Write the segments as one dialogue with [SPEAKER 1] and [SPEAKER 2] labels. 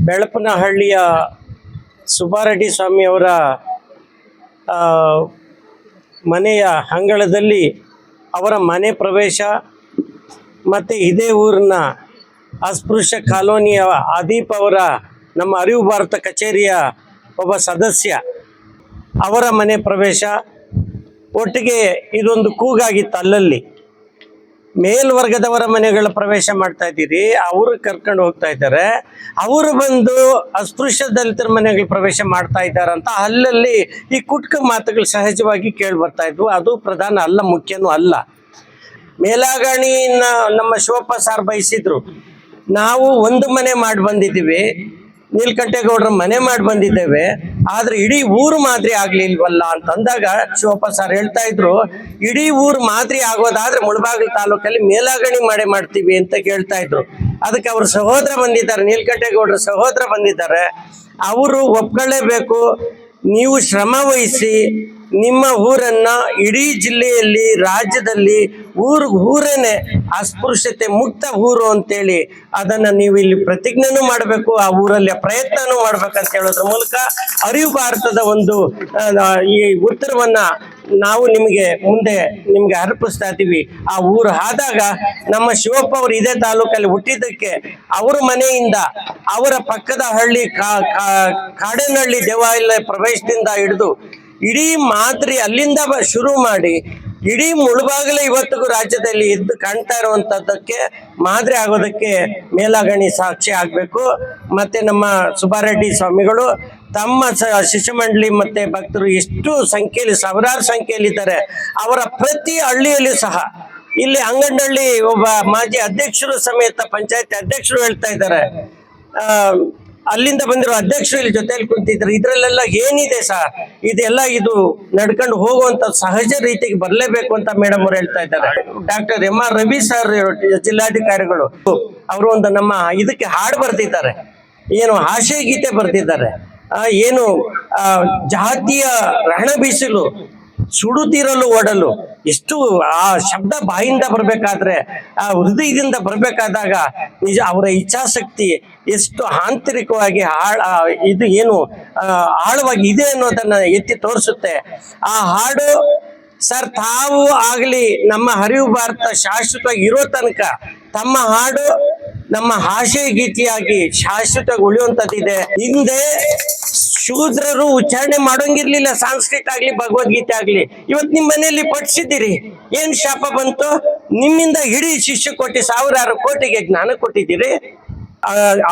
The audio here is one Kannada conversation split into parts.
[SPEAKER 1] ಬೆಳಪನಹಳ್ಳಿಯ ಸುಬ್ಬಾರೆಡ್ಡಿ ಸ್ವಾಮಿಯವರ ಮನೆಯ ಅಂಗಳದಲ್ಲಿ ಅವರ ಮನೆ ಪ್ರವೇಶ ಮತ್ತು ಇದೇ ಊರಿನ ಅಸ್ಪೃಶ್ಯ ಕಾಲೋನಿಯ ಆದೀಪ್ ಅವರ ನಮ್ಮ ಅರಿವು ಭಾರತ ಕಚೇರಿಯ ಒಬ್ಬ ಸದಸ್ಯ ಅವರ ಮನೆ ಪ್ರವೇಶ ಒಟ್ಟಿಗೆ ಇದೊಂದು ಕೂಗಾಗಿತ್ತು. ಅಲ್ಲಲ್ಲಿ ಮೇಲ್ವರ್ಗದವರ ಮನೆಗಳ ಪ್ರವೇಶ ಮಾಡ್ತಾ ಇದ್ದೀರಿ, ಅವರು ಕರ್ಕೊಂಡು ಹೋಗ್ತಾ ಇದ್ದಾರೆ, ಅವರು ಬಂದು ಅಸ್ಪೃಶ್ಯ ದಲಿತರ ಮನೆಗಳ ಪ್ರವೇಶ ಮಾಡ್ತಾ ಇದ್ದಾರಂತ ಅಲ್ಲಲ್ಲಿ ಈ ಕುಟ್ಕ ಮಾತುಗಳು ಸಹಜವಾಗಿ ಕೇಳಿ ಬರ್ತಾ ಇದ್ವು. ಅದು ಪ್ರಧಾನ ಅಲ್ಲ, ಮುಖ್ಯನೂ ಅಲ್ಲ. ಮೇಲಾಗಣಿನ ನಮ್ಮ ಶಿವಪ್ಪ ಸಾರ್ ಬಯಸಿದ್ರು, ನಾವು ಒಂದು ಮನೆ ಮಾಡಿ ಬಂದಿದ್ದೀವಿ, ನೀಲಕಂಠೇಗೌಡರ ಮನೆ ಮಾಡಿ ಬಂದಿದ್ದೇವೆ, ಆದ್ರೆ ಇಡೀ ಊರು ಮಾದರಿ ಆಗ್ಲಿಲ್ವಲ್ಲ ಅಂತಂದಾಗ ಶಿವಪ್ಪ ಸರ್ ಹೇಳ್ತಾ ಇದ್ರು, ಇಡೀ ಊರು ಮಾದರಿ ಆಗೋದಾದ್ರೆ ಮುಳಬಾಗಿಲು ತಾಲೂಕಲ್ಲಿ ಮೇಲಾಗಣಿ ಮಾಡ್ತೀವಿ ಅಂತ ಕೇಳ್ತಾ ಇದ್ರು. ಅದಕ್ಕೆ ಅವ್ರ ಸಹೋದರ ಬಂದಿದ್ದಾರೆ, ನೀಲಕಂಠೇಗೌಡರ ಸಹೋದರ ಬಂದಿದ್ದಾರೆ, ಅವರು ಒಪ್ಕೊಳ್ಳೇಬೇಕು. ನೀವು ಶ್ರಮ ವಹಿಸಿ ನಿಮ್ಮ ಊರನ್ನ ಇಡೀ ಜಿಲ್ಲೆಯಲ್ಲಿ ರಾಜ್ಯದಲ್ಲಿ ಊರೇನೆ ಅಸ್ಪೃಶ್ಯತೆ ಮುಕ್ತ ಊರು ಅಂತೇಳಿ ಅದನ್ನ ನೀವು ಇಲ್ಲಿ ಪ್ರತಿಜ್ಞೆನೂ ಮಾಡಬೇಕು, ಆ ಊರಲ್ಲಿ ಪ್ರಯತ್ನನೂ ಮಾಡ್ಬೇಕಂತ ಹೇಳೋದ್ರ ಮೂಲಕ ಅರಿವು ಭಾರತದ ಒಂದು ಈ ಉತ್ತರವನ್ನ ನಾವು ನಿಮಗೆ ಅರ್ಪಿಸ್ತಾ ಇದ್ದೀವಿ. ಆ ಊರು ಆದಾಗ ನಮ್ಮ ಶಿವಪ್ಪ ಅವರು ಇದೇ ತಾಲೂಕಲ್ಲಿ ಹುಟ್ಟಿದ್ದಕ್ಕೆ ಅವರ ಮನೆಯಿಂದ ಅವರ ಪಕ್ಕದ ಹಳ್ಳಿ ಕಾಡೇನಹಳ್ಳಿ ದೇವಾಲಯ ಪ್ರವೇಶದಿಂದ ಹಿಡಿದು ಇಡೀ ಮಾದರಿ ಅಲ್ಲಿಂದ ಶುರು ಮಾಡಿ ಇಡೀ ಮುಳಬಾಗಿಲು ಇವತ್ತಿಗೂ ರಾಜ್ಯದಲ್ಲಿ ಎದ್ದು ಕಾಣ್ತಾ ಇರುವಂತದ್ದಕ್ಕೆ ಮಾದರಿ ಆಗೋದಕ್ಕೆ ಮೇಲಾಗಣಿ ಸಾಕ್ಷಿ ಆಗ್ಬೇಕು. ಮತ್ತೆ ನಮ್ಮ ಸುಬ್ಬಾರೆಡ್ಡಿ ಸ್ವಾಮಿಗಳು ತಮ್ಮ ಶಿಷ್ಯ ಮಂಡಳಿ ಮತ್ತೆ ಭಕ್ತರು ಎಷ್ಟು ಸಂಖ್ಯೆಯಲ್ಲಿ ಸಾವಿರಾರು ಸಂಖ್ಯೆಯಲ್ಲಿ ಇದ್ದಾರೆ. ಅವರ ಪ್ರತಿ ಹಳ್ಳಿಯಲ್ಲಿ ಸಹ ಇಲ್ಲಿ ಅಂಗನಹಳ್ಳಿ ಒಬ್ಬ ಮಾಜಿ ಅಧ್ಯಕ್ಷರು ಸಮೇತ ಪಂಚಾಯತಿ ಅಧ್ಯಕ್ಷರು ಹೇಳ್ತಾ ಇದ್ದಾರೆ, ಅಲ್ಲಿಂದ ಬಂದಿರೋ ಅಧ್ಯಕ್ಷರು ಇಲ್ಲಿ ಜೊತೆಯಲ್ಲಿ ಕುಂತಿದ್ರು, ಇದ್ರಲ್ಲೆಲ್ಲ ಏನಿದೆ ಸರ್, ಇದೆಲ್ಲ ಇದು ನಡ್ಕೊಂಡು ಹೋಗುವಂತ ಸಹಜ ರೀತಿಗೆ ಬರಲೇಬೇಕು ಅಂತ ಮೇಡಮ್ ಅವ್ರು ಹೇಳ್ತಾ ಇದ್ದಾರೆ. ಡಾಕ್ಟರ್ MR ರವಿ ಸರ್ ಜಿಲ್ಲಾಧಿಕಾರಿಗಳು ಅವರು ಒಂದು ನಮ್ಮ ಇದಕ್ಕೆ ಹಾಡು ಬರ್ತಿದ್ದಾರೆ, ಏನು ಆಶಯ ಗೀತೆ ಬರ್ತಿದ್ದಾರೆ, ಏನು ಜಾತಿಯ ರಣ ಬಿಸಿಲು ಸುಡುತ್ತಿರಲು ಓಡಲು, ಎಷ್ಟು ಆ ಶಬ್ದ ಬಾಯಿಂದ ಬರ್ಬೇಕಾದ್ರೆ, ಆ ಹೃದಯದಿಂದ ಬರ್ಬೇಕಾದಾಗ ನಿಜ ಅವರ ಇಚ್ಛಾಶಕ್ತಿ ಎಷ್ಟು ಆಂತರಿಕವಾಗಿ ಇದು ಏನು ಆಳವಾಗಿ ಇದೆ ಅನ್ನೋದನ್ನ ಎತ್ತಿ ತೋರಿಸುತ್ತೆ ಆ ಹಾಡು. ಸರ್, ತಾವು ಆಗ್ಲಿ ನಮ್ಮ ಅರಿವು ಭಾರತ ಶಾಶ್ವತವಾಗಿ ಇರೋ ತನಕ ತಮ್ಮ ಹಾಡು ನಮ್ಮ ಆಶಯ ಗೀತೆಯಾಗಿ ಶಾಶ್ವತವಾಗಿ ಉಳಿಯುವಂಥದ್ದಿದೆ. ಹಿಂದೆ ಶೂದ್ರರು ಉಚ್ಚಾರಣೆ ಮಾಡೋಂಗಿರ್ಲಿಲ್ಲ, ಸಂಸ್ಕೃತ ಆಗ್ಲಿ ಭಗವದ್ಗೀತೆ ಆಗ್ಲಿ. ಇವತ್ತು ನಿಮ್ಮ ಮನೆಯಲ್ಲಿ ಪಠಿಸಿದ್ದೀರಿ, ಏನ್ ಶಾಪ ಬಂತು? ನಿಮ್ಮಿಂದ ಇಡೀ ಶಿಷ್ಯ ಕೋಟಿ ಸಾವಿರಾರು ಕೋಟಿಗೆ ಜ್ಞಾನ ಕೊಟ್ಟಿದ್ದೀರಿ.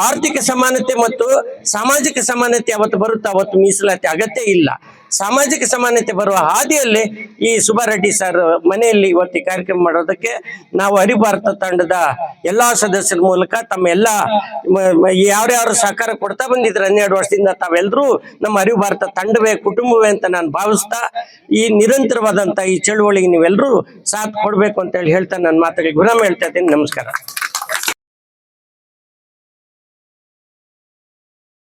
[SPEAKER 1] ಆರ್ಥಿಕ ಸಮಾನತೆ ಮತ್ತು ಸಾಮಾಜಿಕ ಸಮಾನತೆ ಯಾವತ್ತು ಬರುತ್ತೋ ಅವತ್ತು ಮೀಸಲಾತಿ ಅಗತ್ಯ ಇಲ್ಲ. ಸಾಮಾಜಿಕ ಸಮಾನತೆ ಬರುವ ಹಾದಿಯಲ್ಲಿ ಈ ಸುಬ್ಬಾರೆಡ್ಡಿ ಸರ್ ಮನೆಯಲ್ಲಿ ಇವತ್ತು ಕಾರ್ಯಕ್ರಮ ಮಾಡೋದಕ್ಕೆ ನಾವು ಅರಿವು ಭಾರತ ತಂಡದ ಎಲ್ಲಾ ಸದಸ್ಯರ ಮೂಲಕ ತಮ್ಮ ಎಲ್ಲ ಯಾರ್ಯಾರು ಸಹಕಾರ ಕೊಡ್ತಾ ಬಂದಿದ್ರೆ 12 ವರ್ಷದಿಂದ ತಾವೆಲ್ಲರೂ ನಮ್ಮ ಅರಿವು ಭಾರತ ತಂಡವೇ ಕುಟುಂಬವೇ ಅಂತ ನಾನು ಭಾವಿಸ್ತಾ ಈ ನಿರಂತರವಾದಂತ ಈ ಚಳುವಳಿಗೆ ನೀವೆಲ್ಲರೂ ಸಾಥ್ ಕೊಡ್ಬೇಕು ಅಂತ ಹೇಳ್ತಾ ನನ್ನ ಮಾತುಗಳಿಗೆ ವಿರಾಮ ಹೇಳ್ತಾ ಇದ್ದೀನಿ. ನಮಸ್ಕಾರ.